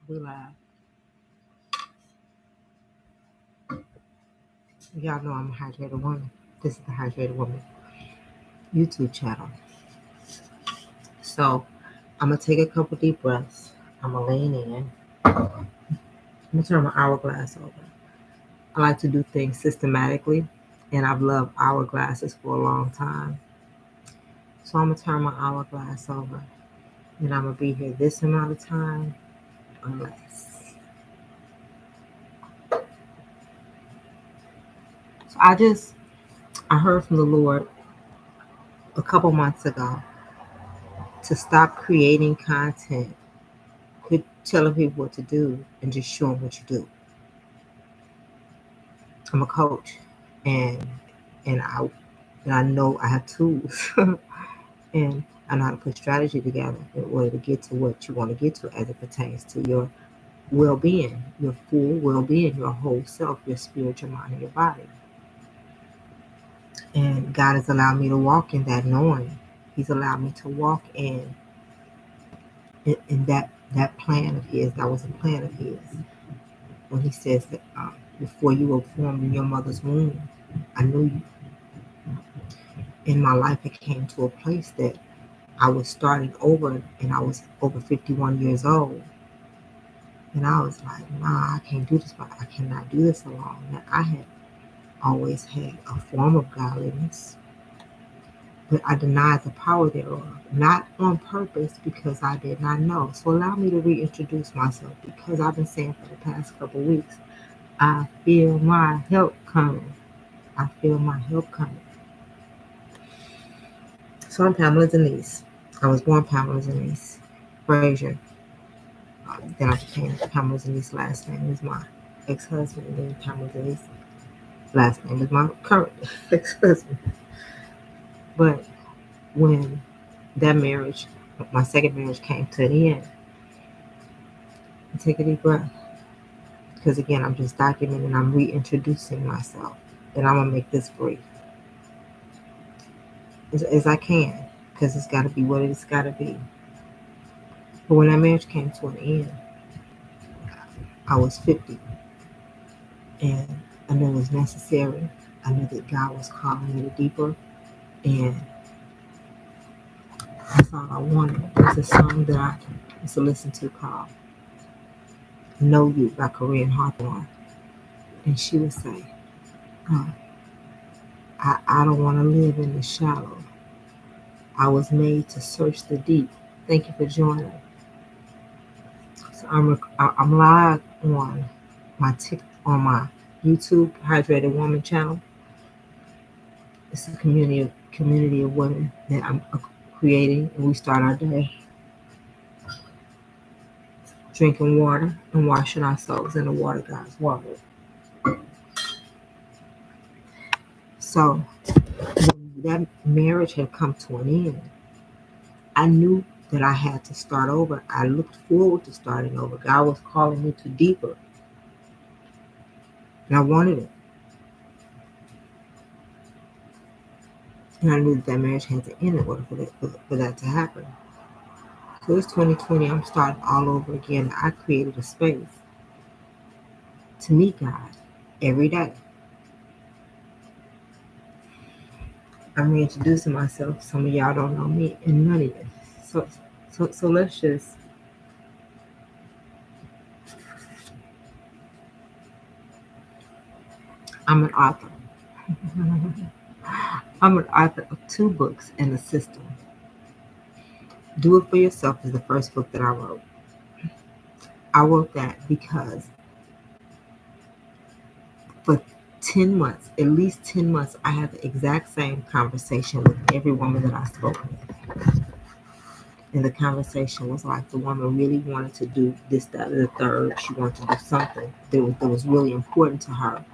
We live. Y'all know I'm a hydrated woman. This is the Hydrated Woman YouTube channel. So I'm gonna take a couple deep breaths. I'm gonna lean in. I'm gonna turn my hourglass over. I like to do things systematically, and I've loved hourglasses for a long time. So I'm gonna turn my hourglass over, and I'm gonna be here this amount of time or less. So I heard from the Lord a couple months ago to stop creating content, quit telling people what to do, and just show them what you do. I'm a coach, and and I and I know I have tools, and I know how to put strategy together in order to get to what you want to get to as it pertains to your well-being, your full well-being, your whole self, your spirit, your mind, and your body. And God has allowed me to walk in that knowing. He's allowed me to walk in that plan of His. That was a plan of His when He says that before you were formed in your mother's womb, I knew you. In my life, it came to a place that I was starting over, and I was over 51 years old. And I was like, nah, I can't do this, but I cannot do this alone. Now, I had always had a form of godliness, but I denied the power thereof, not on purpose because I did not know. So allow me to reintroduce myself because I've been saying for the past couple of weeks, I feel my help coming. I feel my help coming. So I'm Pamela Denise. I was born Pamela Denise Frazier. Then I became Pamela Denise. Last name is my ex-husband, and then Pamela Denise. Last name is my current ex-husband. But when that marriage, my second marriage, came to an end, I take a deep breath because again, I'm just documenting. I'm reintroducing myself, and I'm gonna make this brief as I can because it's got to be what it's got to be. But when that marriage came to an end, I was 50. And I knew it was necessary. I knew that God was calling me to deeper. And that's all I wanted. There's a song that I used to listen to called Know You by Korean Hawthorne. And she would say, oh, I don't want to live in the shallow. I was made to search the deep. Thank you for joining. So I'm live on on my YouTube Hydrated Woman channel. It's a community of women that I'm creating, and we start our day drinking water and washing ourselves in the water God's water. So when that marriage had come to an end, I knew that I had to start over. I looked forward to starting over. God was calling me to deeper, and I wanted it. And I knew that marriage had to end in order for that to happen. So it's 2020. I'm starting all over again. I created a space to meet God every day. I'm reintroducing myself. Some of y'all don't know me, and none of you. So let's just. I'm an author. I'm an author of 2 books and a system. Do It For Yourself is the first book that I wrote. I wrote that because for 10 months, at least 10 months, I had the exact same conversation with every woman that I spoke with. And the conversation was like the woman really wanted to do this, that, or the third. She wanted to do something that was really important to her.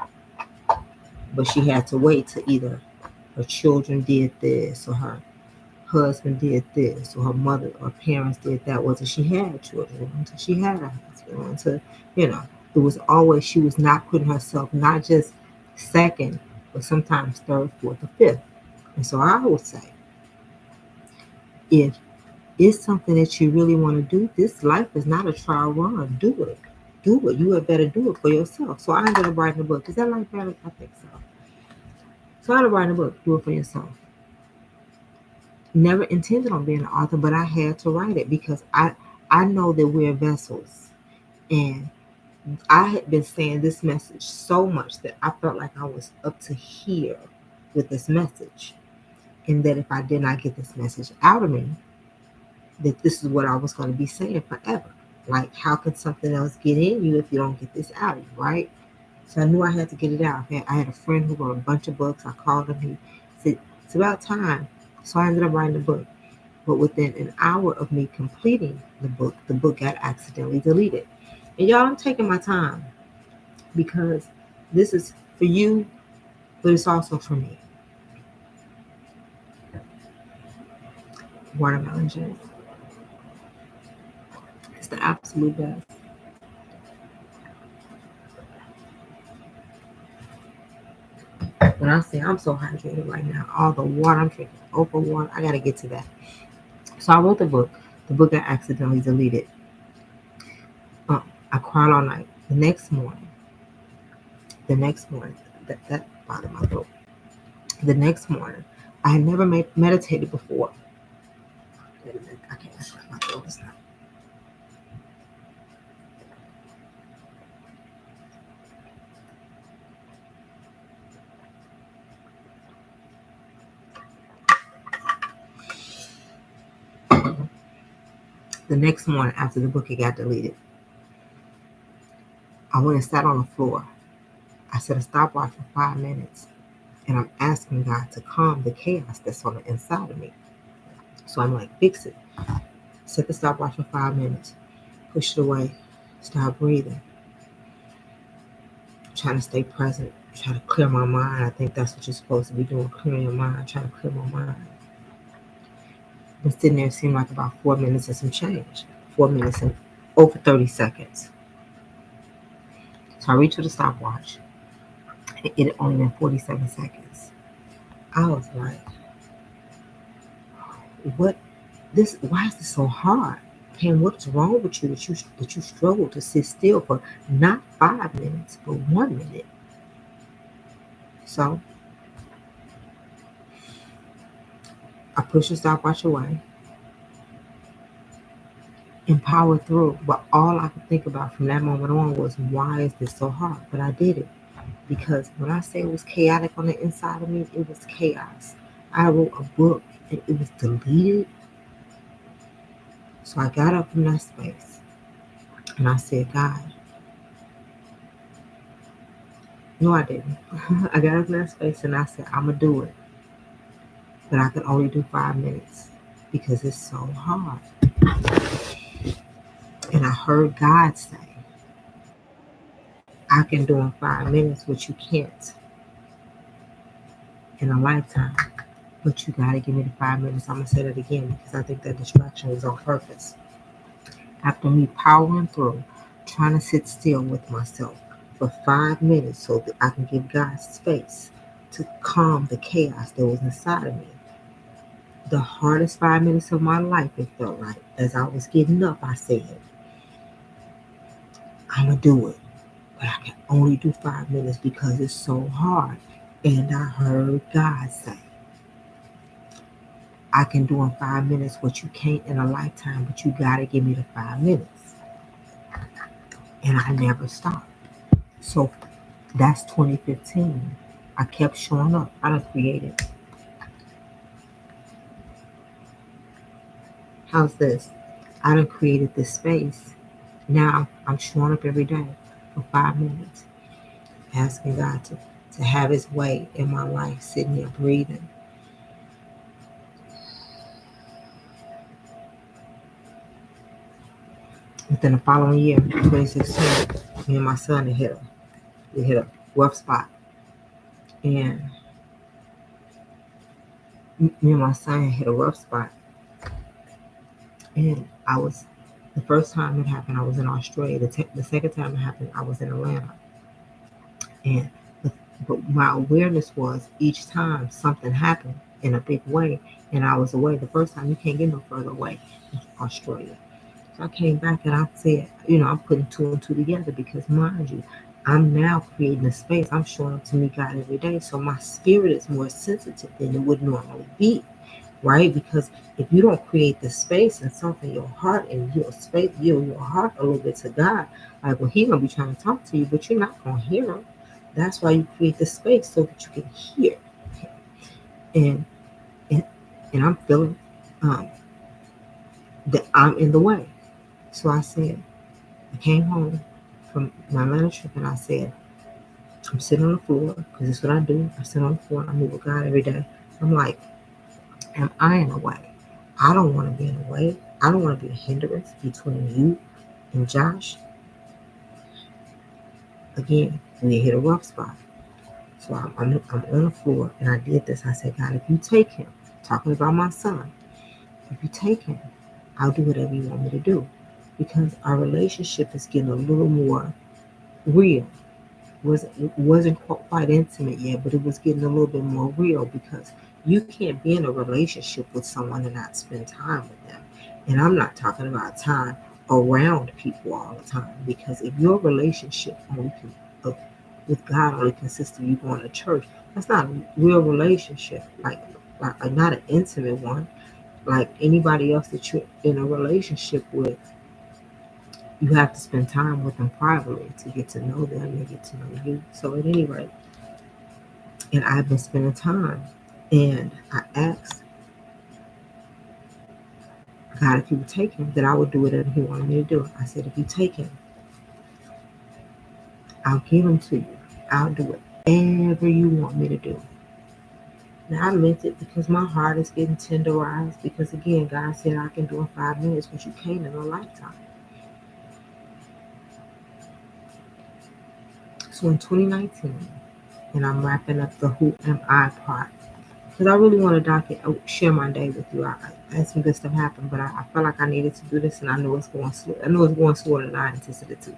But she had to wait till either her children did this or her husband did this or her mother or parents did that. Wasn't she had children until she had a husband until it was always she was not putting herself not just second but sometimes third, fourth, or fifth. And so I would say if it's something that you really want to do, this life is not a trial run. Do it. Do it. You had better do it for yourself. So I ended up writing a book. Is that life better? I think so. So I ended up writing a book. Do it for yourself. Never intended on being an author, but I had to write it because I know that we're vessels. And I had been saying this message so much that I felt like I was up to here with this message. And that if I did not get this message out of me, that this is what I was going to be saying forever. Like, how can something else get in you if you don't get this out of you, right? So I knew I had to get it out. I had a friend who wrote a bunch of books. I called him. He said, it's about time. So I ended up writing the book. But within an hour of me completing the book got accidentally deleted. And y'all, I'm taking my time because this is for you, but it's also for me. Watermelon juice. It's the absolute best. When I say I'm so hydrated right now, all the water I'm drinking, open water, I got to get to that. So I wrote the book. The book got accidentally deleted. I cried all night. The next morning, that bothered my throat. The next morning, I had never meditated before. Wait a minute, I can't scratch my throat. It's not. The next morning, after the book had got deleted, I went and sat on the floor. I set a stopwatch for 5 minutes, and I'm asking God to calm the chaos that's on the inside of me. So I'm like, fix it. Set the stopwatch for 5 minutes. Push it away. Start breathing. Trying to stay present. Try to clear my mind. I think that's what you're supposed to be doing, clearing your mind. Trying to clear my mind. Been sitting there, seemed like about 4 minutes and some change. 4 minutes and over 30 seconds. So I reached for the stopwatch. It had only been 47 seconds. I was like, what why is this so hard? Pam, what's wrong with you that you struggle to sit still for not 5 minutes, but 1 minute? So I pushed the stopwatch away and powered through. But all I could think about from that moment on was, why is this so hard? But I did it. Because when I say it was chaotic on the inside of me, it was chaos. I wrote a book and it was deleted. So I got up from that space and I said, God, no, I didn't. I got up in that space and I said, I'm going to do it. But I can only do 5 minutes because it's so hard. And I heard God say, I can do in 5 minutes what you can't in a lifetime. But you got to give me the 5 minutes. I'm going to say that again because I think that distraction was on purpose. After me powering through, trying to sit still with myself for 5 minutes so that I can give God space to calm the chaos that was inside of me. The hardest 5 minutes of my life, it felt like. As I was getting up, I said, I'm going to do it. But I can only do 5 minutes because it's so hard. And I heard God say, I can do in 5 minutes what you can't in a lifetime, but you got to give me the 5 minutes. And I never stopped. So that's 2015. I kept showing up. I done created. How's this? I done created this space. Now I'm showing up every day for 5 minutes, asking God to have his way in my life, sitting there breathing. Within the following year, 2016, me and my son we hit a rough spot. And me and my son hit a rough spot. And the first time it happened, I was in Australia. The second time it happened, I was in Atlanta. And But my awareness was each time something happened in a big way and I was away. The first time, you can't get no further away in Australia. So I came back and I said, I'm putting two and two together because, mind you, I'm now creating a space. I'm showing up to meet God every day. So my spirit is more sensitive than it would normally be, right? Because if you don't create the space and soften your heart and your space, your heart a little bit to God, like, well, He's gonna be trying to talk to you, but you're not gonna hear Him. That's why you create the space so that you can hear Him. And and, and I'm feeling um, that I'm in the way. So I said, I came home from my Atlanta trip and I said, I'm sitting on the floor because that's what I do. I sit on the floor and I meet with God every day. I'm like, am I in the way? I don't want to be in the way. I don't want to be a hindrance between you and Josh. Again, we hit a rough spot. So I'm on the floor and I did this. I said, God, if you take him, talking about my son, if you take him, I'll do whatever you want me to do. Because our relationship is getting a little more real. Wasn't quite intimate yet, but it was getting a little bit more real because you can't be in a relationship with someone and not spend time with them. And I'm not talking about time around people all the time because if your relationship uh, with God only consists of you going to church, that's not a real relationship. Like not an intimate one. Like anybody else that you're in a relationship with, you have to spend time with them privately to get to know them and get to know you. So at any rate, and I've been spending time. And I asked God if He would take him, that I would do whatever He wanted me to do. I said, if you take him, I'll give him to you. I'll do whatever you want me to do. Now I meant it because my heart is getting tenderized. Because again, God said I can do in 5 minutes what you can't in a lifetime. So in 2019, and I'm wrapping up the Who Am I part because I really want to share my day with you. I had some good stuff happen, but I felt like I needed to do this, and I know it's going slow. I know it's going slower than I anticipated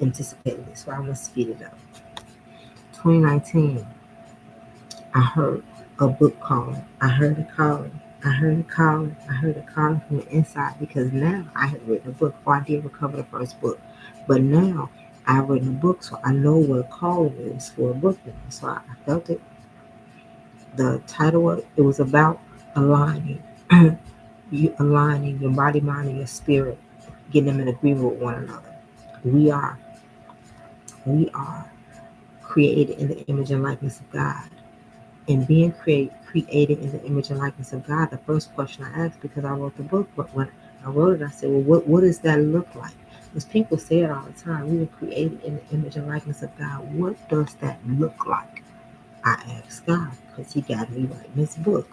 it, so I'm gonna speed it up. 2019, I heard a book calling. I heard it calling. I heard it calling. I heard it calling from the inside because now I had written a book. Or I did recover the first book, but now I've written a book, so I know what a calling is for a book now. So I felt it. The title of it was about aligning, you aligning your body, mind, and your spirit, getting them in agreement with one another. We are, we are created in the image and likeness of God. And being created in the image and likeness of God, the first question I asked, because I wrote the book, but when I wrote it, I said, well, what does that look like? Because people say it all the time. We were created in the image and likeness of God. What does that look like? I asked God because He got me writing this book.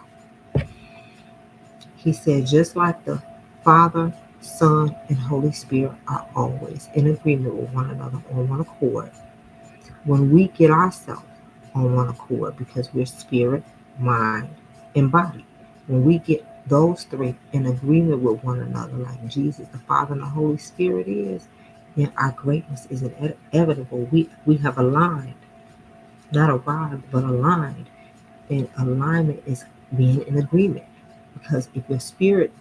He said, just like the Father, Son, and Holy Spirit are always in agreement with one another on one accord, when we get ourselves on one accord, because we're spirit, mind, and body, when we get those three in agreement with one another, like Jesus, the Father, and the Holy Spirit is, then our greatness is inevitable. We have aligned, not arrived, but aligned. And alignment is being in agreement. Because if your spirit,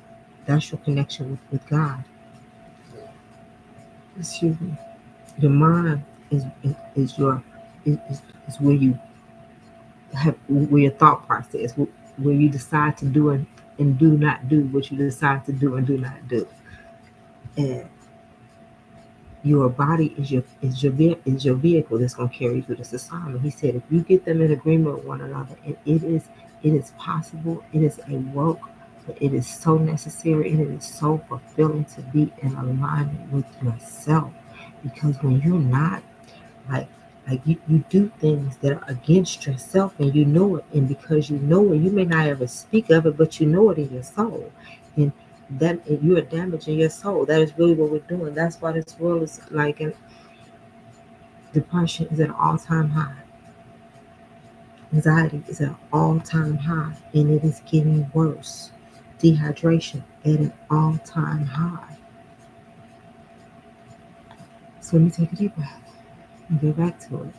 that's your connection with God. Excuse me. Your mind is your is where you have where your thought process, where you decide to do and do not do what you decide to do and do not do. And your body is your vehicle that's going to carry you through this assignment. He said, if you get them in agreement with one another, and it is possible. It is a work, but it is so necessary and it is so fulfilling to be in alignment with yourself. Because when you're not, like you do things that are against yourself and you know it, and because you know it, you may not ever speak of it, but you know it in your soul. And that you are damaging your soul. That is really what we're doing. That's why this world is like, and depression is at an all-time high. Anxiety is at an all-time high, and it is getting worse. Dehydration at an all-time high. So let me take a deep breath and get back to it.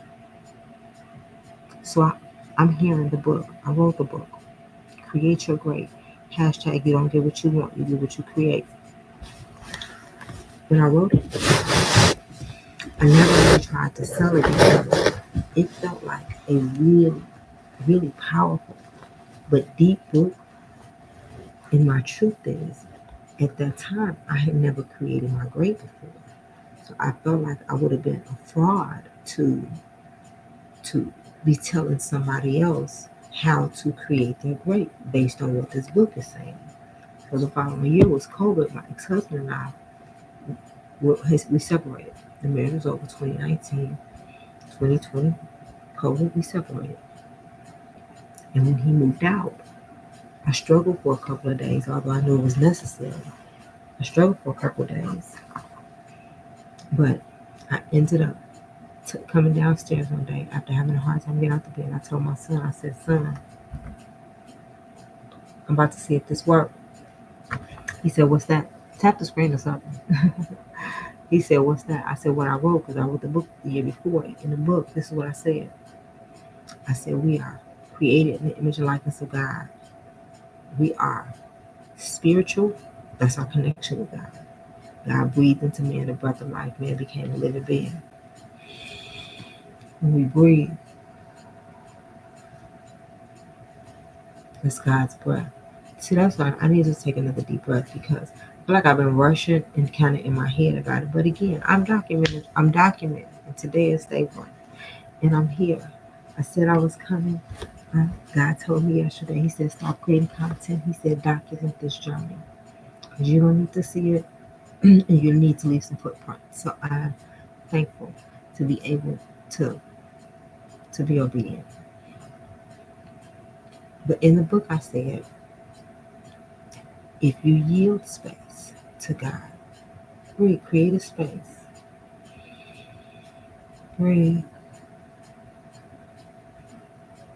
So I'm here in the book. I wrote the book. Create your great. Hashtag you don't get what you want, you get what you create. When I wrote it, I never really tried to sell it because it felt like a really, really powerful but deep book. And my truth is, at that time, I had never created my great before. So I felt like I would have been a fraud to be telling somebody else how to create their great based on what this book is saying. So the following year was COVID. My ex-husband and I we separated. The marriage was over 2019, 2020, COVID, we separated. And when he moved out, I struggled for a couple of days, although I knew it was necessary. I struggled for a couple of days. But I ended up coming downstairs one day after having a hard time getting out the bed. I told my son, I said, son, I'm about to see if this works. He said, what's that? Tap the screen or something. He said, what's that? I said, what I wrote, because I wrote the book the year before. In the book, this is what I said. I said, we are created in the image and likeness of God. We are spiritual. That's our connection with God. God breathed into man the breath of life. Man became a living being. When we breathe, it's God's breath. See, that's why I need to take another deep breath because I feel like I've been rushing and kind of in my head about it. But again, I'm documenting. And today is day one. And I'm here. I said I was coming. God told me yesterday, he said, stop creating content. He said, document this journey. Because you don't need to see it. And you need to leave some footprints. So I'm thankful to be able to be obedient. But in the book I said, if you yield space to God, create a space, breathe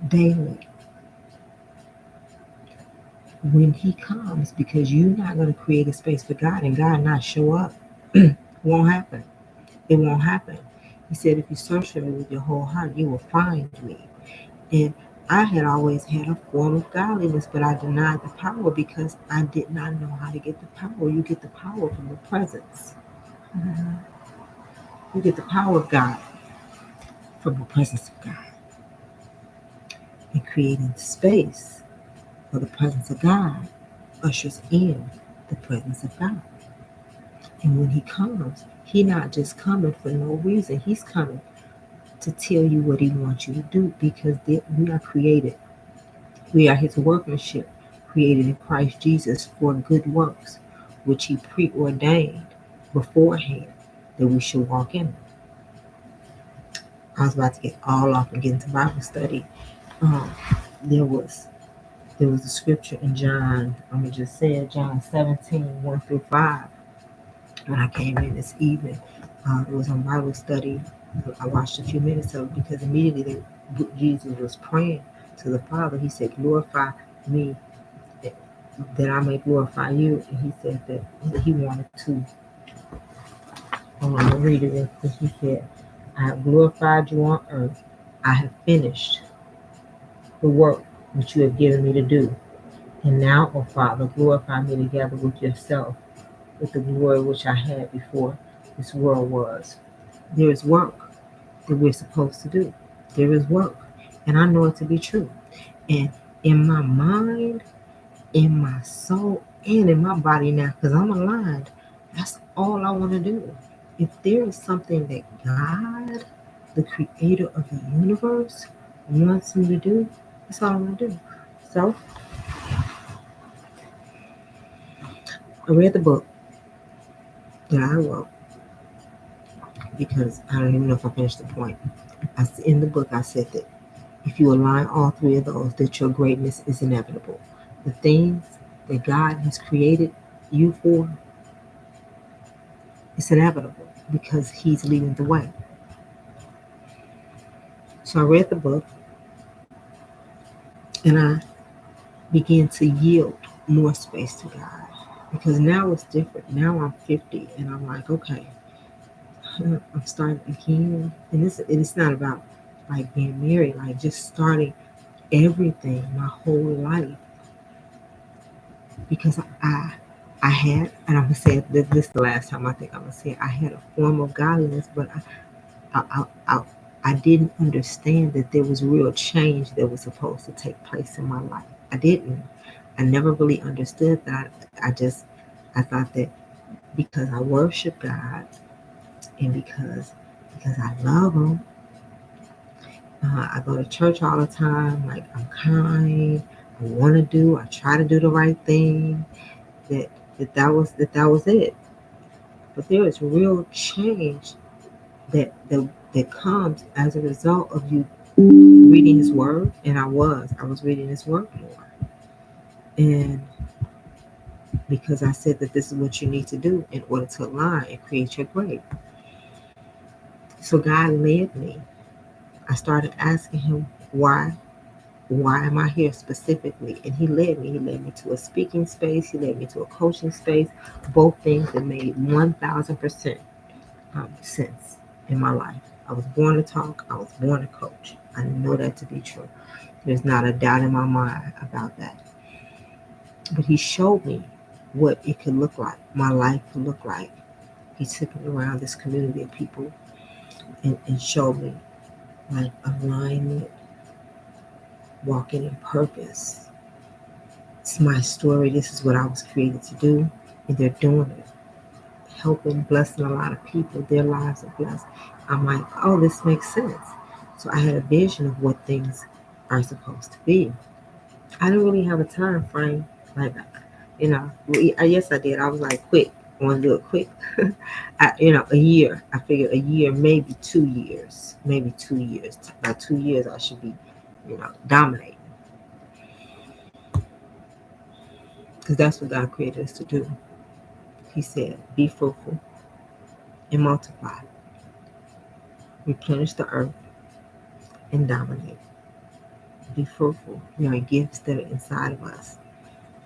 daily. When he comes, because you're not going to create a space for God and God not show up, it won't happen. It won't happen. He said, if you search for me with your whole heart, you will find me. And I had always had a form of godliness, but I denied the power because I did not know how to get the power. You get the power from the presence. You get the power of God from the presence of God. And creating space for the presence of God ushers in the presence of God. And when he comes, he's not just coming for no reason. He's coming to tell you what he wants you to do because we are created. We are his workmanship, created in Christ Jesus for good works, which he preordained beforehand that we should walk in. I was about to get all off and get into Bible study. There was a scripture in John, I'm going to just say it, John 17, 1 through 5. When I came in this evening, it was on Bible study. I watched a few minutes of it because immediately Jesus was praying to the Father. He said, glorify me that I may glorify you. And he said that he wanted to, I'll read it because he said, I have glorified you on earth. I have finished the work which you have given me to do. And now, O Father, glorify me together with yourself, with the glory which I had before this world was. There is work that we're supposed to do. There is work. And I know it to be true. And in my mind, in my soul, and in my body now, because I'm aligned, that's all I want to do. If there is something that God, the creator of the universe, wants me to do, that's all I want to do. So, I read the book that I wrote because I don't even know if I finished the point. In the book, I said that if you align all three of those, that your greatness is inevitable. The things that God has created you for, it's inevitable because he's leading the way. So I read the book and I began to yield more space to God because now it's different. Now I'm 50 and I'm like, okay, I'm starting again. And it's not about like being married, like just starting everything, my whole life, because I had, and I'm gonna say it, this the last time I think I'm gonna say it, I had a form of godliness, but I didn't understand that there was real change that was supposed to take place in my life. I didn't. I never really understood that. I thought that because I worship God and because I love Him, I go to church all the time. Like I'm kind. I try to do the right thing. That that was it. But there is real change that comes as a result of you reading His Word, and I was reading His Word more, and because I said that this is what you need to do in order to align and create your grade. So God led me. I started asking Him why am I here specifically, and He led me. He led me to a speaking space. He led me to a coaching space. Both things that made 1,000% sense in my life. I was born to talk. I was born to coach. I know that to be true. There's not a doubt in my mind about that. But He showed me what it could look like, my life could look like. He took me around this community of people and showed me like alignment, walking in purpose. It's my story. This is what I was created to do. And they're doing it, helping, blessing a lot of people. Their lives are blessed. I'm like, oh, this makes sense. So I had a vision of what things are supposed to be. I didn't really have a time frame. Like, yes, I did. I was like, quick. I want to do it quick. A year. I figured a year, maybe 2 years. Maybe 2 years. By 2 years, I should be, dominating. Because that's what God created us to do. He said, be fruitful and multiply, replenish the earth and dominate. Be fruitful. There are gifts that are inside of us.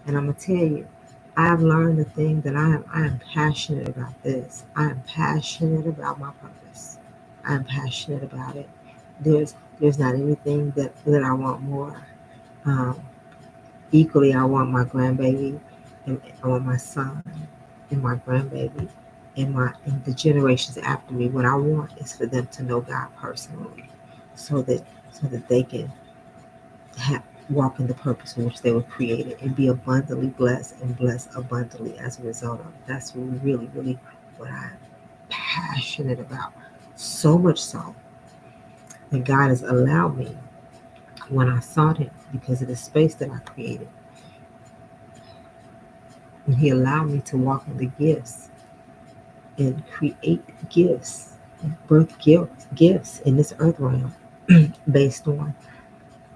And I'm going to tell you, I've learned the thing that I am passionate about this. I am passionate about my purpose. I am passionate about it. There's not anything that I want more. Um, Equally, I want my grandbaby, and I want my son and my grandbaby, and the generations after me. What I want is for them to know God personally, so that they can walk in the purpose in which they were created and be abundantly blessed and blessed abundantly as a result of it. That's really, really what I'm passionate about. So much so that God has allowed me, when I sought Him, because of the space that I created, and He allowed me to walk in the gifts and create gifts, and birth gifts in this earth realm based on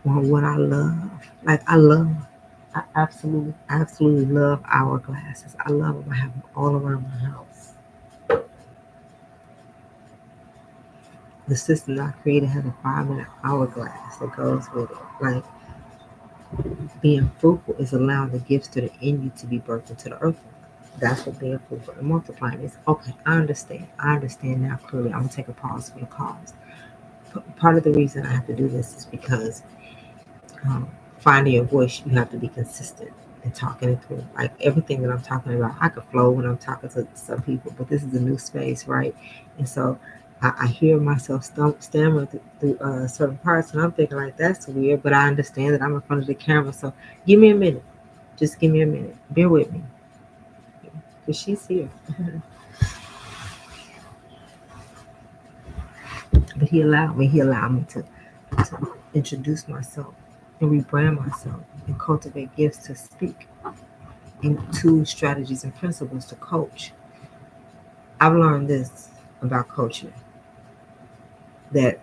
what I love. Like I absolutely love hourglasses. I love them. I have them all around my house. The system that I created has a 5-minute hourglass that goes with it. Like being fruitful is allowing the gifts that are in you to be birthed into the earth. That's what being fruitful and multiplying is. Okay, I understand. I understand now clearly. I'm gonna take a pause for the cause. Part of the reason I have to do this is because um, finding your voice, you have to be consistent and talking it through. Like everything that I'm talking about, I could flow when I'm talking to some people, but this is a new space, right? And so I hear myself stammering through certain parts, and I'm thinking like that's weird, but I understand that I'm in front of the camera. So give me a minute. Just give me a minute. Bear with me, because she's here. But He allowed me to introduce myself and rebrand myself and cultivate gifts to speak into strategies and principles to coach. I've learned this about coaching, that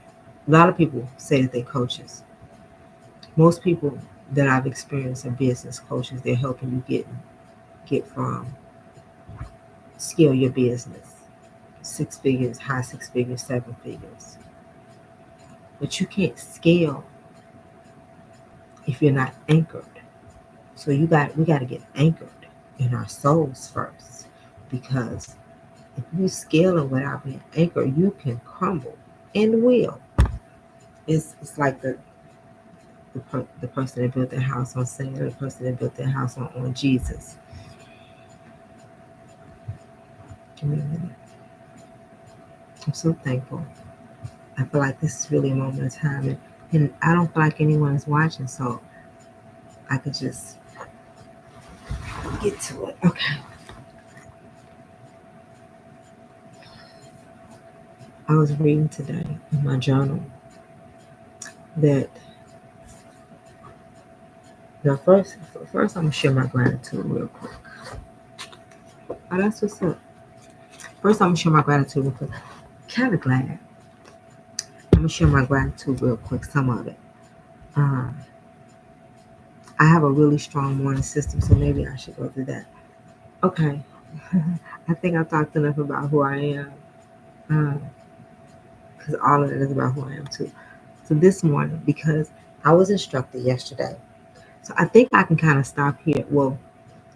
a lot of people say that they're coaches. Most people that I've experienced are business coaches. They're helping you get from scale your business, 6 figures, high 6 figures, 7 figures. But you can't scale if you're not anchored. So we got to get anchored in our souls first, because if you scaling without being anchored, you can crumble and will. It's like the person that built their house on sand, the person that built their house on Jesus. Give me a minute. I'm so thankful. I feel like this is really a moment of time, and I don't feel like anyone is watching, so I could just get to it. Okay. I was reading today in my journal that first I'm gonna share my gratitude real quick. Oh, that's what's up. First, I'm gonna share my gratitude real quick. Kind of glad. I'm gonna share my gratitude real quick. Some of it. Um, I have a really strong morning system, so maybe I should go through that. Okay. I think I talked enough about who I am, because all of it is about who I am too. So this morning, because I was instructed yesterday, so I think I can kind of stop here. Well,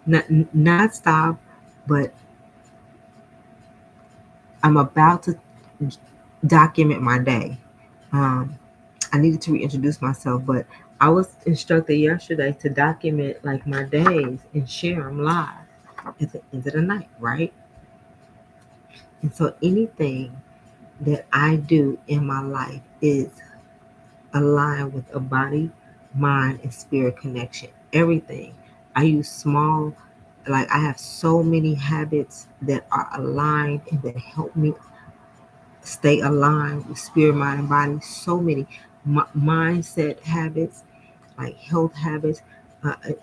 not stop, but I'm about to document my day. Um, I needed to reintroduce myself, but I was instructed yesterday to document like my days and share them live at the end of the night, right? And so anything that I do in my life is aligned with a body, mind, and spirit connection. Everything. I use small, like I have so many habits that are aligned and that help me stay aligned with spirit, mind, and body. So many mindset habits, like health habits.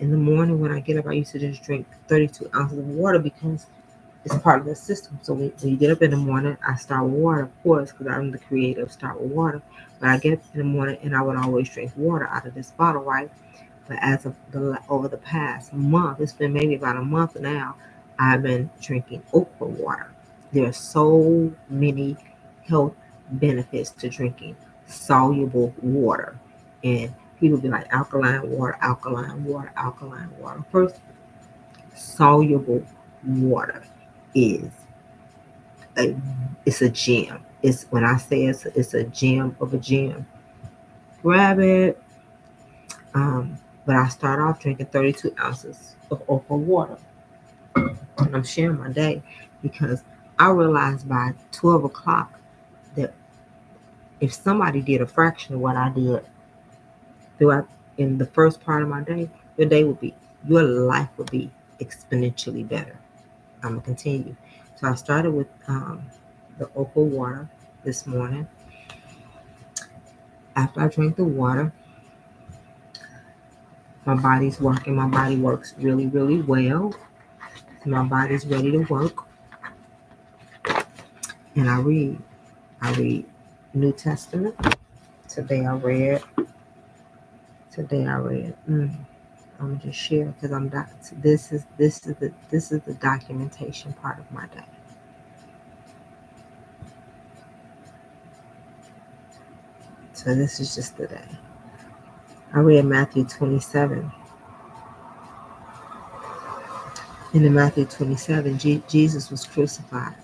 In the morning when I get up, I used to just drink 32 ounces of water because it's part of the system. So when you get up in the morning, I start with water, of course, because I'm the creator of start with water. But I get up in the morning and I would always drink water out of this bottle, right? But as of over the past month, it's been maybe about a month now, I've been drinking okra water. There are so many health benefits to drinking soluble water. And people be like alkaline water, alkaline water, alkaline water. First, soluble water is a it's a gem. It's when I say it's a gem of a gem. Grab it. But I start off drinking 32 ounces of okra water. And I'm sharing my day because I realized by 12 o'clock that if somebody did a fraction of what I did throughout in the first part of my day, your life would be exponentially better. I'm gonna continue. So I started with the okra water this morning. After I drank the water, my body's working. My body works really, really well. My body's ready to work. And I read. I read New Testament. Today I read. Today I read. I'm gonna just share because this is the documentation part of my day. So this is just the day. I read Matthew 27. In Matthew 27, Jesus was crucified.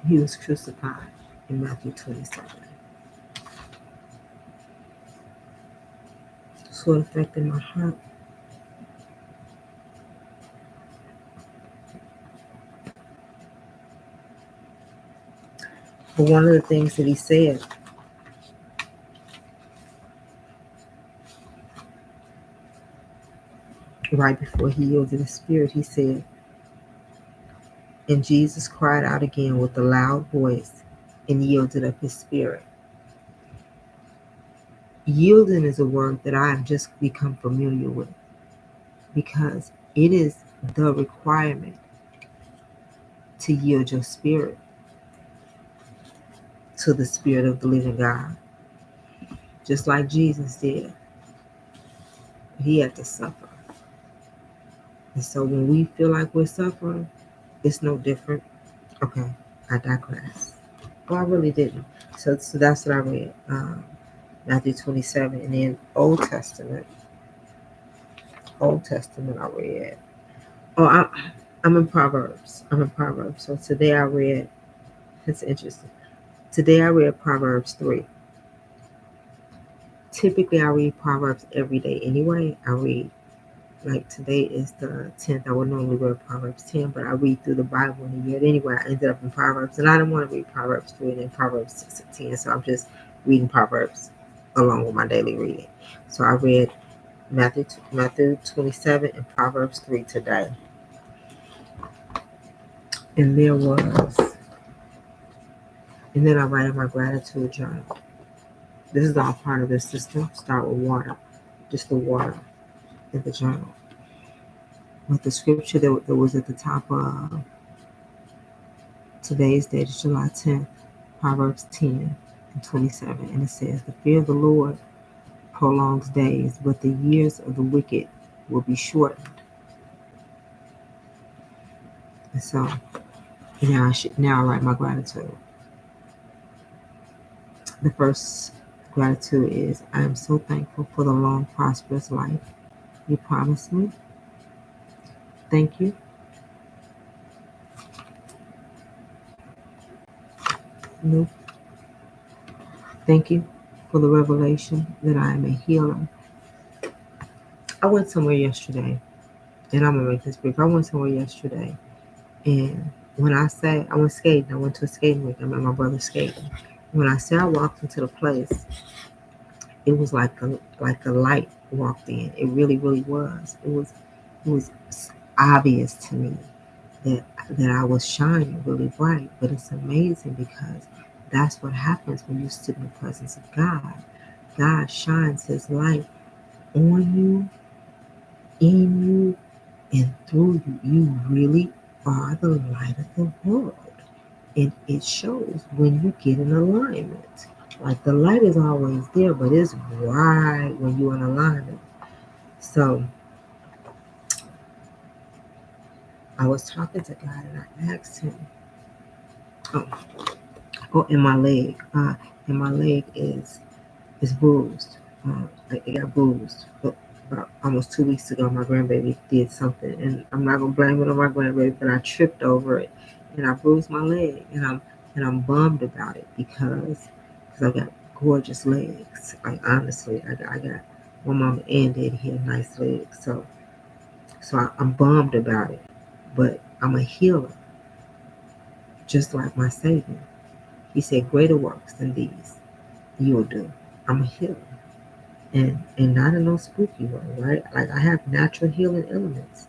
He was crucified in Matthew 27. So it affected my heart. But one of the things that he said right before he yielded his spirit, he said, and Jesus cried out again with a loud voice and yielded up his spirit. Yielding is a word that I have just become familiar with because it is the requirement to yield your spirit to the spirit of the living God, just like Jesus did. He had to suffer. And so when we feel like we're suffering, it's no different. Okay, I digress. Well, I really didn't. So that's what I read. Matthew 27. And then Old Testament I read. Oh, I'm in Proverbs. I'm in Proverbs. So today I read, it's interesting. Today I read Proverbs 3. Typically, I read Proverbs every day anyway. I read, like today is the 10th. I would normally read Proverbs 10, but I read through the Bible in a year anyway. I ended up in Proverbs, and I didn't want to read Proverbs 3 and then Proverbs 6 and 10, so I'm just reading Proverbs along with my daily reading. So I read Matthew 27 and Proverbs 3 today. And then I write in my gratitude journal. This is all part of the system. Start with water, just the water in the journal. With the scripture that was at the top of today's date is July 10th, Proverbs 10 and 27. And it says, the fear of the Lord prolongs days, but the years of the wicked will be shortened. And so now I write my gratitude. The first gratitude is, I am so thankful for the long, prosperous life you promised me. Thank you. No. Thank you for the revelation that I am a healer. I went somewhere yesterday, and I'm going to make this brief. I went somewhere yesterday, and when I say I went skating, I went to a skating rink. I met my brother skating. When I say I walked into the place, it was like a light walked in. It really, really was. It was obvious to me that I was shining really bright. But it's amazing because that's what happens when you sit in the presence of God. God shines His light on you, in you, and through you. You really are the light of the world. And it shows when you get in alignment. Like the light is always there, but it's right when you're in alignment. So I was talking to God and I asked Him, and my leg, is bruised. It got bruised. But about almost 2 weeks ago, my grandbaby did something, and I'm not gonna blame it on my grandbaby, but I tripped over it, and I bruised my leg, and I'm bummed about it because I got gorgeous legs. Like honestly, I got my mama and daddy had nice legs, so I'm bummed about it, but I'm a healer, just like my Savior. He said, "Greater works than these you will do." I'm a healer. And not in no spooky way, right? Like I have natural healing elements.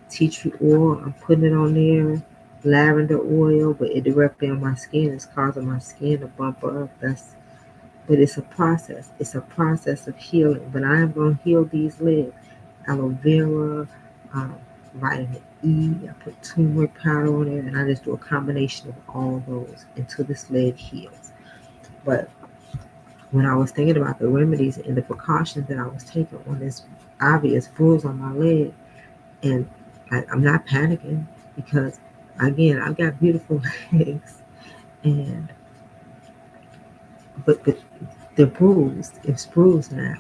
Tea tree oil, I'm putting it on there. Lavender oil, but it directly on my skin is causing my skin to bump up. But it's a process. It's a process of healing. But I am gonna heal these legs. Aloe vera, um, vitamin E. I put turmeric powder on it, and I just do a combination of all those until this leg heals. But when I was thinking about the remedies and the precautions that I was taking on this obvious bruise on my leg, and I'm not panicking because, again, I've got beautiful legs, and but they're bruised. It's bruised now.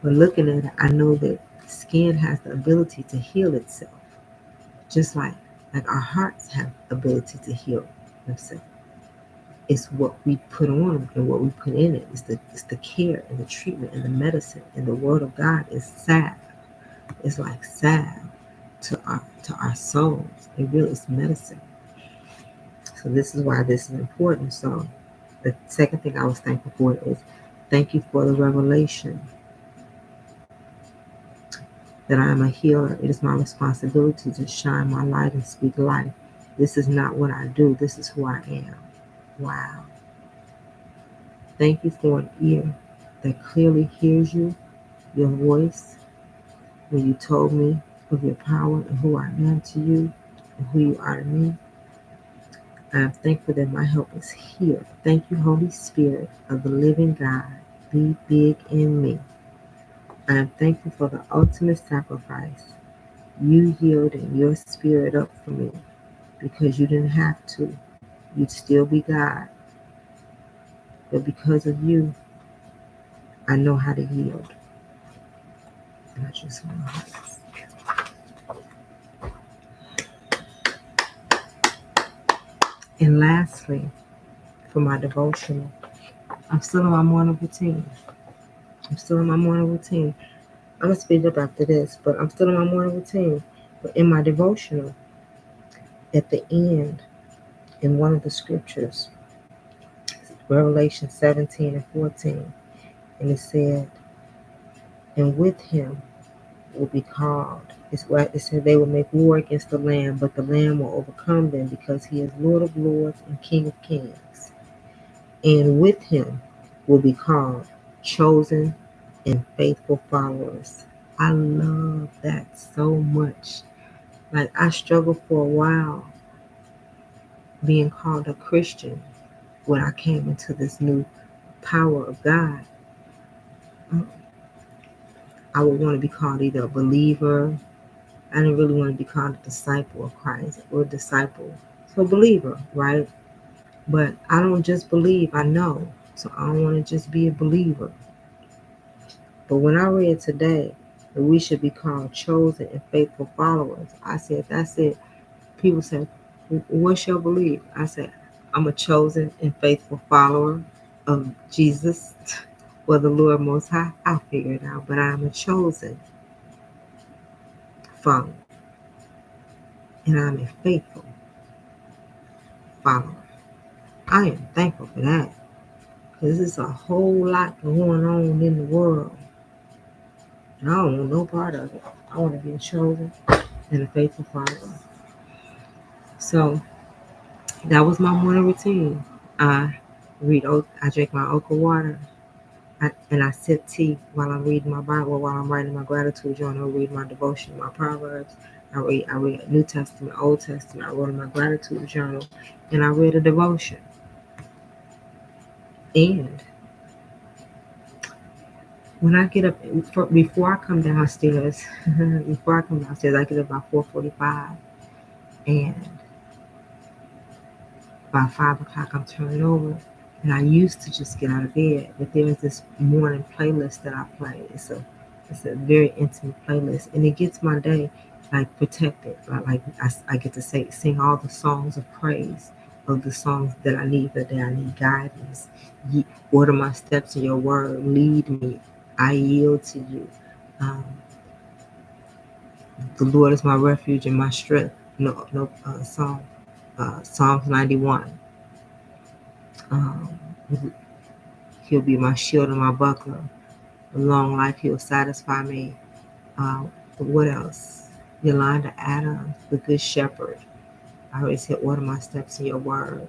But looking at it, I know that skin has the ability to heal itself, just like our hearts have the ability to heal themselves. It's what we put on them and what we put in it. It's the care and the treatment and the medicine. And the word of God is salve. It's like salve to our souls. It really is medicine. So this is why this is important. So the second thing I was thankful for is thank you for the revelation that I am a healer. It is my responsibility to shine my light and speak life. This is not what I do. This is who I am. Wow. Thank you for an ear that clearly hears you, your voice, when you told me of your power and who I am to you and who you are to me. I am thankful that my help is here. Thank you, Holy Spirit of the living God. Be big in me. I am thankful for the ultimate sacrifice. You yielded your spirit up for me because you didn't have to. You'd still be God. But because of you, I know how to yield. And I just want to. And lastly, for my devotional. I'm still in my morning routine. I'm going to speed up after this, but I'm still in my morning routine. But in my devotional, at the end, in one of the scriptures, Revelation 17 and 14, and it said, and with him will be called. It said they will make war against the Lamb, but the Lamb will overcome them because he is Lord of lords and King of kings. And with him will be called chosen and faithful followers. I love that so much. Like, I struggled for a while being called a Christian when I came into this new power of God. I would want to be called either a believer. I didn't really want to be called a disciple of Christ or a disciple. So believer, right? But I don't just believe, I know. So I don't want to just be a believer. But when I read today that we should be called chosen and faithful followers, I said, that's it. People say, what's your belief? I said, I'm a chosen and faithful follower of Jesus or the Lord Most High. I'll figure it out. But I'm a chosen follower. And I'm a faithful follower. I am thankful for that. Because there's a whole lot going on in the world. And I don't want no part of it. I want to be a chosen and a faithful follower. So that was my morning routine. I drink my okra water. And I sip tea while I'm reading my Bible, while I'm writing my gratitude journal, read my devotion, my Proverbs. I read New Testament, Old Testament. I wrote my gratitude journal, and I read a devotion. And when I get up, before I come downstairs, I get up about 4:45, and by 5 o'clock I'm turning over. And I used to just get out of bed, but there's this morning playlist that I play. It's a very intimate playlist, and it gets my day like protected. I get to sing all the songs of praise of the songs that I need for the day. I need guidance. Order my steps in your word. Lead me. I yield to you. Um, the Lord is my refuge and my strength. Psalms 91. Um, he'll be my shield and my buckler. A long life, he'll satisfy me. What else? Yolanda Adams, the Good Shepherd. I always said, order my steps in your word.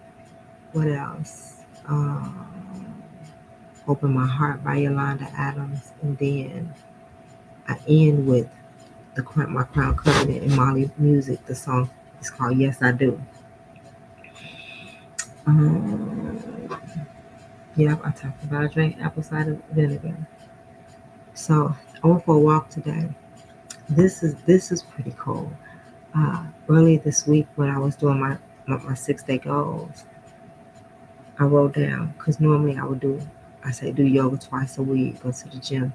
What else? Open My Heart by Yolanda Adams. And then I end with My Crown Covenant and Molly Music. The song is called Yes I Do. Yep, I talked about I drank apple cider vinegar. So I went for a walk today. This is pretty cool. Early this week when I was doing my 6-day goals, I wrote down, because normally do yoga twice a week, go to the gym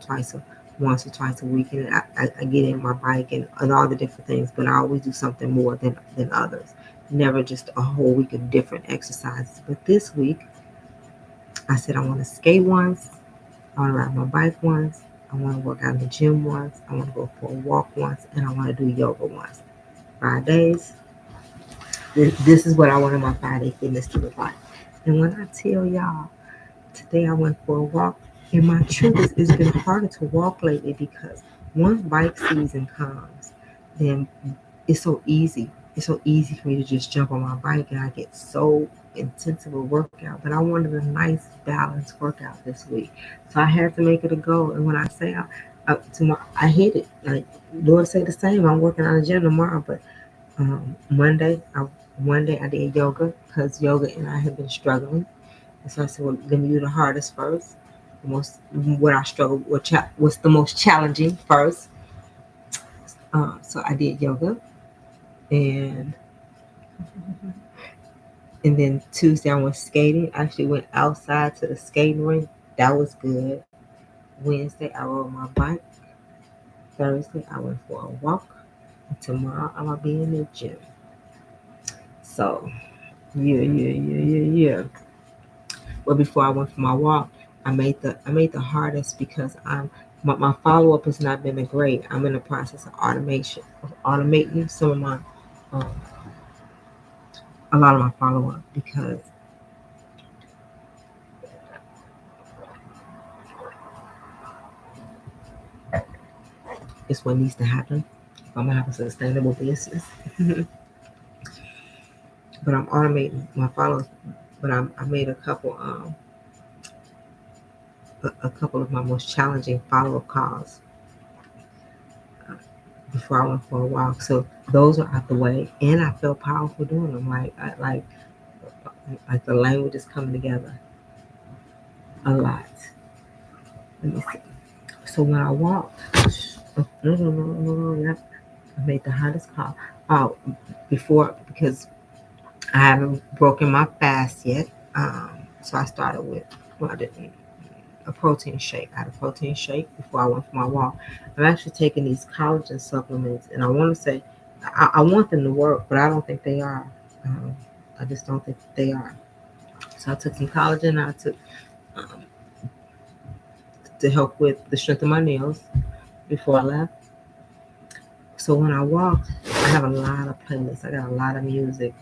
once or twice a week, and I get in my bike and all the different things, but I always do something more than others. Never just a whole week of different exercises. But this week, I said I want to skate once, I want to ride my bike once, I want to work out in the gym once, I want to go for a walk once, and I want to do yoga once. 5 days. This is what I wanted my 5-day fitness to look like. And when I tell y'all, today I went for a walk, and my truth it's been harder to walk lately because once bike season comes, then it's so easy. It's so easy for me to just jump on my bike, and I get so intensive a workout. But I wanted a nice balanced workout this week, so I had to make it a goal. And when I say I hit it. Like Lord say the same. I'm working on the gym tomorrow, but Monday I did yoga because yoga and I have been struggling. And so I said, well, let me do the hardest first. What's the most challenging first. So I did yoga, and then Tuesday I went skating. I actually went outside to the skating rink. That was good. Wednesday I rode my bike. Thursday I went for a walk. And tomorrow I'm gonna be in the gym. So yeah. But before I went for my walk, I made the hardest because my follow up has not been great. I'm in the process of automating some of my um, a lot of my follow up because it's what needs to happen if I'm gonna have a sustainable business. But I'm automating my follow. But I made a couple of my most challenging follow up calls before I went for a walk. So those are out the way, and I feel powerful doing them. Like the language is coming together a lot. Let me see. So when I walked, no, I made the hardest call. Oh, before because I haven't broken my fast yet. So I started with well, I didn't a protein shake. I had a protein shake before I went for my walk. I'm actually taking these collagen supplements, and I want to say I want them to work, but I don't think they are. Um, I just don't think they are. So I took some collagen. I took um, to help with the strength of my nails before I left. So when I walked, I have a lot of playlists. I got a lot of music,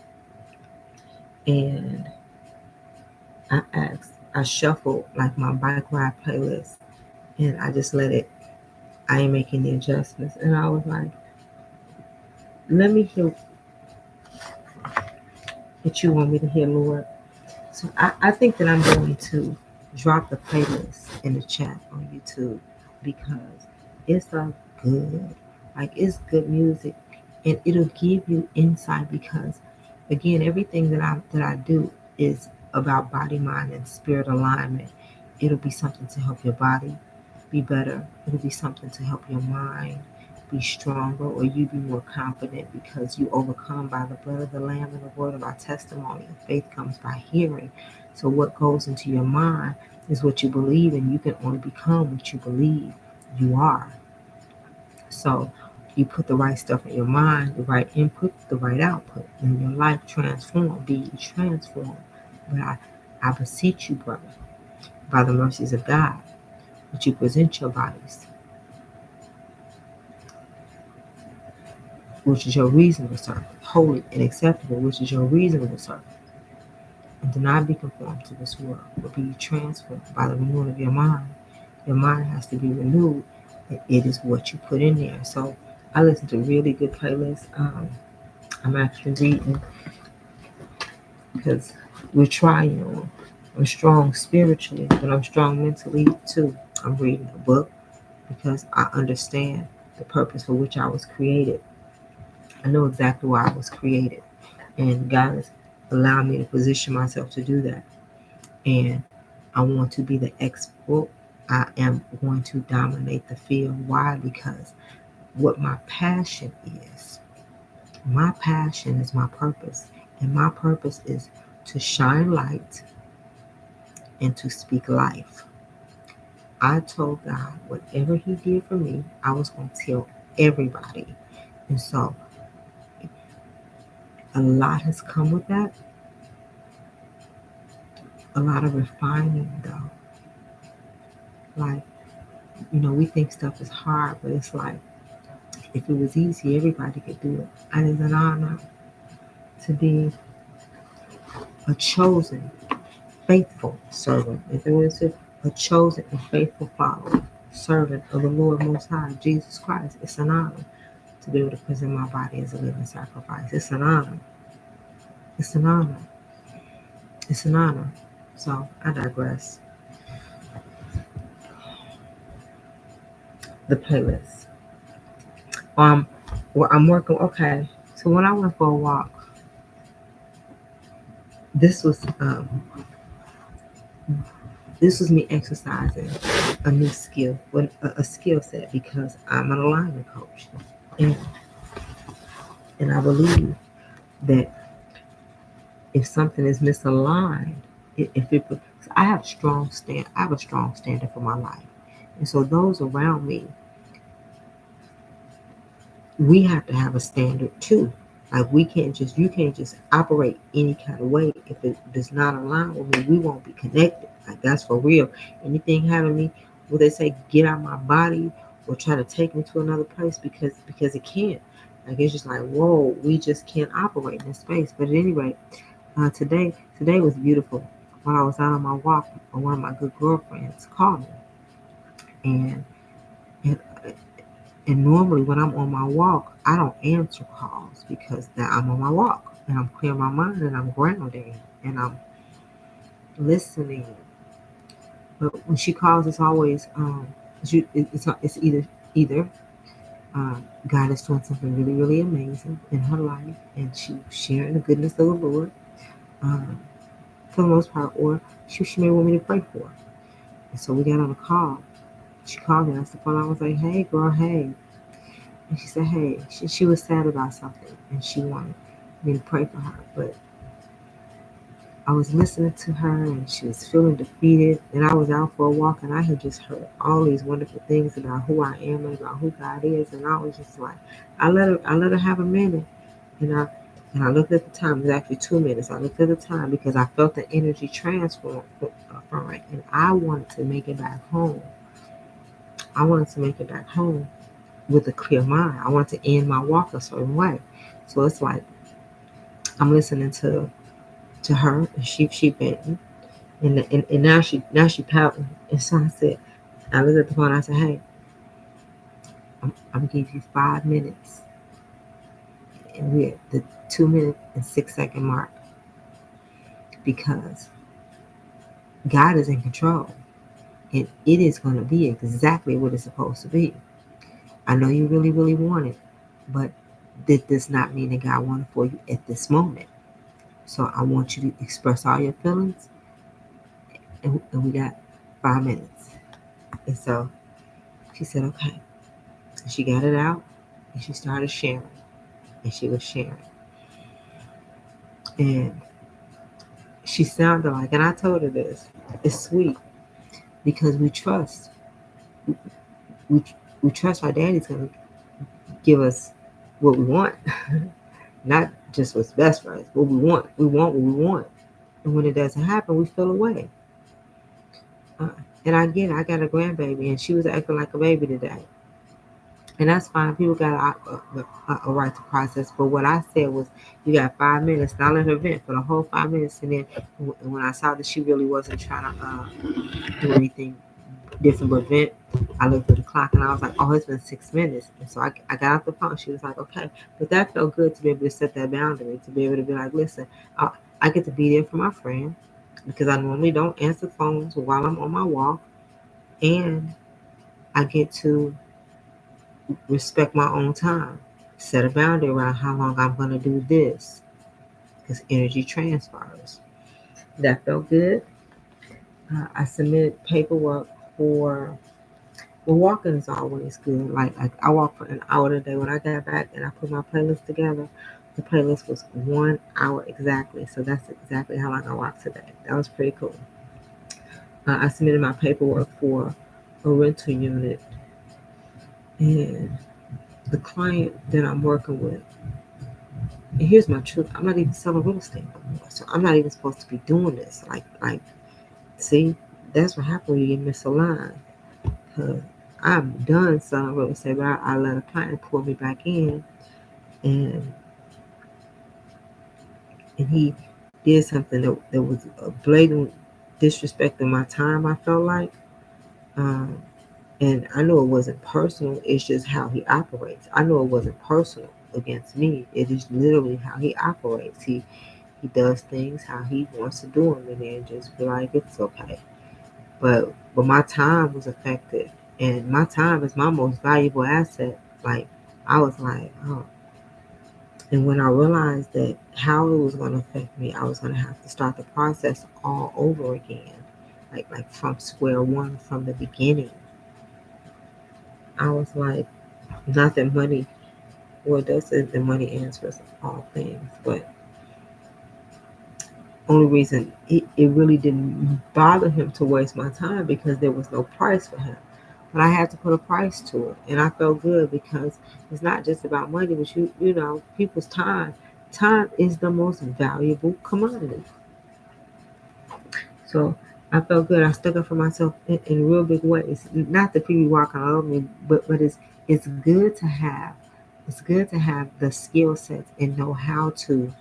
and I shuffled like my bike ride playlist, and I just let it. I ain't making the adjustments, and I was like, let me hear what you want me to hear, Lord. So I think that I'm going to drop the playlist in the chat on YouTube because it's good. Like it's good music and it'll give you insight because again everything that I do is about body, mind, and spirit alignment. It'll be something to help your body be better. It'll be something to help your mind be stronger or you be more confident because you overcome by the blood of the Lamb and the word of our testimony. And faith comes by hearing. So what goes into your mind is what you believe, and you can only become what you believe you are. So you put the right stuff in your mind, the right input, the right output, and your life transformed, be transformed. But I beseech you, brother, by the mercies of God, that you present your bodies, which is your reasonable service, holy and acceptable, which is your reasonable service. And do not be conformed to this world, but be transformed by the renewing of your mind. Your mind has to be renewed. It is what you put in there. So I listen to really good playlists. I'm actually reading because we're trying. I'm strong spiritually, but I'm strong mentally too. I'm reading a book because I understand the purpose for which I was created. I know exactly why I was created. And God has allowed me to position myself to do that. And I want to be the expert. I am going to dominate the field. Why? Because what my passion is my purpose. And my purpose is to shine light and to speak life. I told God whatever He did for me, I was going to tell everybody. And so a lot has come with that. A lot of refining, though. Like, we think stuff is hard, but it's like, if it was easy, everybody could do it. And it's an honor to be a chosen, faithful servant. If it was a chosen and faithful follower, servant of the Lord Most High, Jesus Christ, it's an honor to be able to present my body as a living sacrifice. It's an honor. It's an honor. It's an honor. So I digress. The playlist. Well, I'm working. Okay, so when I went for a walk, this was me exercising a new skill, a skill set because I'm an alignment coach, and I believe that if something is misaligned, if it, I have a strong standard for my life, and so those around me, we have to have a standard too. Like you can't just operate any kind of way. If it does not align with me, we won't be connected. Like that's for real. Anything having me, will they say get out my body or try to take me to another place because it can't. Like it's just like whoa, we just can't operate in this space. But at any rate, today was beautiful. While I was out on my walk, one of my good girlfriends called me, and and And normally when I'm on my walk, I don't answer calls because that I'm on my walk and I'm clearing my mind and I'm grounding and I'm listening. But when she calls, it's always it's either God is doing something really really amazing in her life and she's sharing the goodness of the Lord um, for the most part, or she may want me to pray for her. And so we got on a call. She called me. I said, "Well, I was like, hey girl, hey." And she said, hey, she was sad about something and she wanted me to pray for her. But I was listening to her and she was feeling defeated. And I was out for a walk and I had just heard all these wonderful things about who I am and about who God is. And I was just like, I let her have a minute. And I looked at the time, it was actually 2 minutes. I looked at the time because I felt the energy transform from it. And I wanted to make it back home. I wanted to make it back home with a clear mind. I want to end my walk a certain way. So it's like I'm listening to her and she venting and now she pouting. And so I looked at the phone and I said, hey, I'm gonna give you 5 minutes. And we're at the 2 minute and 6 second mark because God is in control and it is gonna be exactly what it's supposed to be. I know you really, really want it, but that does not mean that God wanted for you at this moment. So I want you to express all your feelings, and we got 5 minutes. And so she said, okay. And she got it out, and she started sharing, and she was sharing. And she sounded like, and I told her this, it's sweet because we trust. We, we trust our daddy's going to give us what we want, not just what's best for us, what we want. We want what we want. And when it doesn't happen, we feel away. Uh, and I get it. I got a grandbaby, and she was acting like a baby today. And that's fine. People got a right to process. But what I said was, you got 5 minutes. And I let her vent for the whole 5 minutes. And then when I saw that she really wasn't trying to do anything different but vent, I looked at the clock and I was like, oh, it's been 6 minutes. And so I got off the phone. She was like, okay. But that felt good to be able to set that boundary, to be able to be like, listen, I get to be there for my friend because I normally don't answer phones while I'm on my walk. And I get to respect my own time. Set a boundary around how long I'm going to do this because energy transfers. That felt good. I submitted paperwork for, well, walking is always good. Like I walked for an hour today. When I got back and I put my playlist together, the playlist was 1 hour exactly. So that's exactly how long I walked today. That was pretty cool. I submitted my paperwork for a rental unit, and the client that I'm working with, and here's my truth, I'm not even selling real estate anymore. So I'm not even supposed to be doing this. See, that's what happened when you get misaligned. Because I'm done selling real estate, but I let a client pull me back in, and he did something that was a blatant disrespect of my time, I felt like. Um, and I know it wasn't personal, it's just how he operates. I know it wasn't personal against me. It is literally how he operates. He does things how he wants to do them and then just be like, it's okay. But my time was affected. And my time is my most valuable asset. Like I was like, oh. And when I realized that how it was going to affect me, I was going to have to start the process all over again. Like from square one, from the beginning. I was like, not that money, well, it does say the money answers all things, but only reason it really didn't bother him to waste my time because there was no price for him. but I had to put a price to it, and I felt good because it's not just about money, but you know, people's time. Time is the most valuable commodity. So I felt good. I stuck up for myself in real big ways. Not that people walking all over me, but it's good to have. It's good to have the skill sets and know how to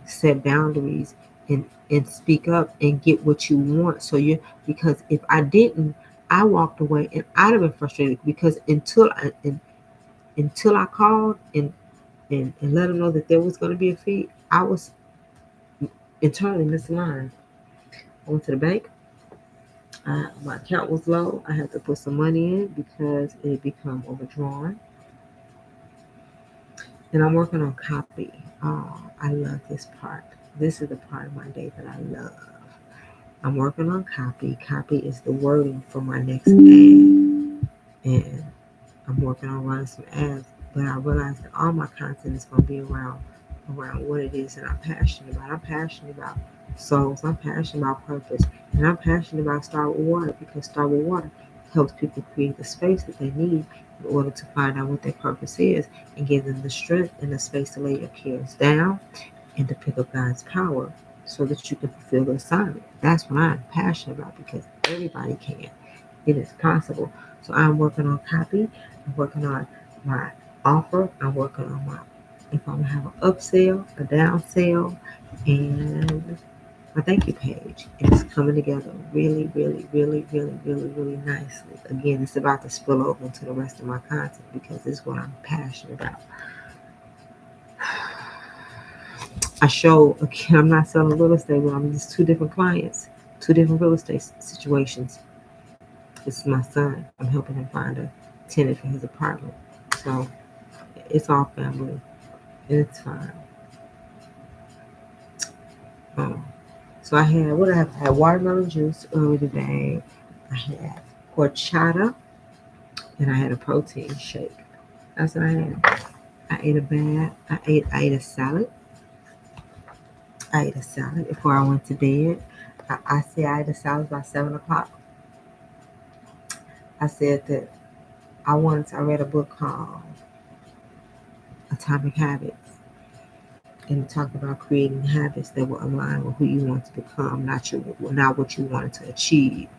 set boundaries and speak up and get what you want. So you because if I didn't, I walked away and I'd have been frustrated because until I called and let them know that there was going to be a fee, I was internally misaligned. I went to the bank. My account was low. I had to put some money in because it had become overdrawn. And I'm working on copy. Oh, I love this part. This is the part of my day that I love. I'm working on copy. Copy is the wording for my next ad. And I'm working on running some ads. But I realize that all my content is going to be around what it is that I'm passionate about. I'm passionate about souls. I'm passionate about purpose. And I'm passionate about Star with Water because Star with Water helps people create the space that they need in order to find out what their purpose is and give them the strength and the space to lay your cares down and to pick up God's power so that you can fulfill the assignment. That's what I'm passionate about because everybody can. It is possible. So I'm working on copy. I'm working on my offer. I'm working on my if I'm gonna have an upsell, a downsell, and my thank you page. And it's coming together really, really, really, really, really, really nicely. Again, it's about to spill over into the rest of my content because it's what I'm passionate about. I show again, I'm not selling real estate, but I'm just two different clients, two different real estate situations. This is my son. I'm helping him find a tenant for his apartment. So it's all family. And it's fine. Um, so I had what I have. I had watermelon juice earlier today. I had horchata and I had a protein shake. That's what I had. I ate a bad. I ate a salad. I ate a salad before I went to bed. I said I ate a salad by 7 o'clock. I said that I read a book called Atomic Habits, and it talked about creating habits that will align with who you want to become, not what you wanted to achieve.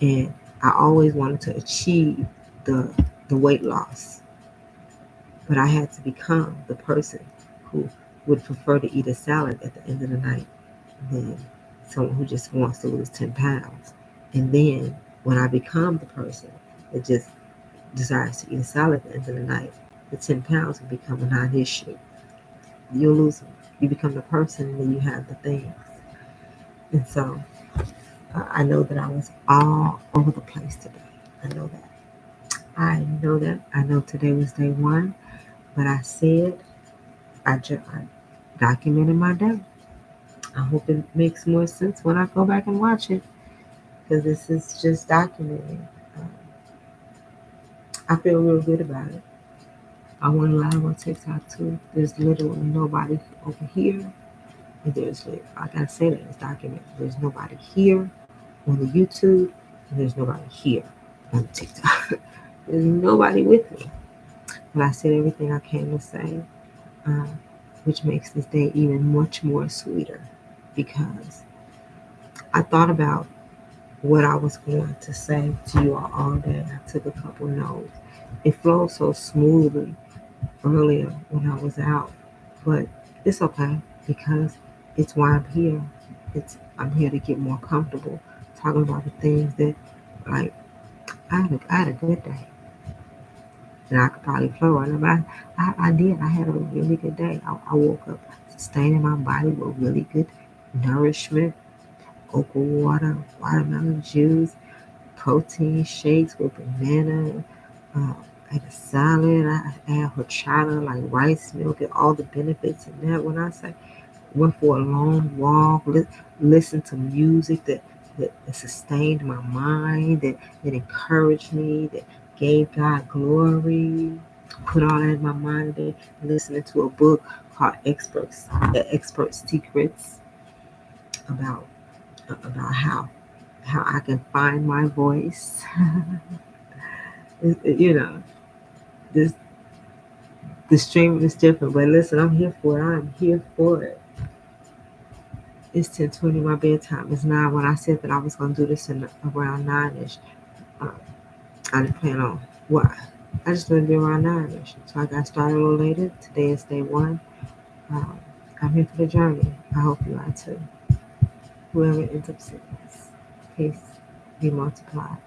And I always wanted to achieve the weight loss, but I had to become the person who would prefer to eat a salad at the end of the night than someone who just wants to lose 10 pounds. And then when I become the person that just desires to eat a salad at the end of the night, the 10 pounds will become a non-issue. You'll lose them. You become the person and then you have the things. And so I know that I was all over the place today. I know that. I know that. I know today was day one, but I said I documented my day. I hope it makes more sense when I go back and watch it because this is just documenting. Um, I feel real good about it. I went live on TikTok too. There's literally nobody over here. And I gotta say that it's documented. There's nobody here on the YouTube, and there's nobody here on TikTok. There's nobody with me. But I said everything I came to say, um, which makes this day even much more sweeter because I thought about what I was going to say to you all day. I took a couple notes. It flowed so smoothly earlier when I was out, but it's okay because it's why I'm here. I'm here to get more comfortable talking about the things that like I had a good day. And I could probably flow on it, but I did. I had a really good day. I woke up sustaining my body with really good nourishment, okra water, watermelon juice, protein shakes with banana. I had a salad. I had horchata, like rice milk, and all the benefits in that. When I say went for a long walk, listened to music that sustained my mind, that encouraged me, that gave God glory. Put all that in my mind today. Listening to a book called Expert Secrets about how how I can find my voice. You know, this the streaming is different, but listen, I'm here for it. I'm here for it. It's 10:20. My bedtime is 9. When I said that I was gonna do this in around 9ish, um, I didn't plan on what. I just wanted to be around 9ish, so I got started a little later. Today is day one. Um, I'm here for the journey. I hope you are too. Whoever ends up seeing this, peace be multiplied.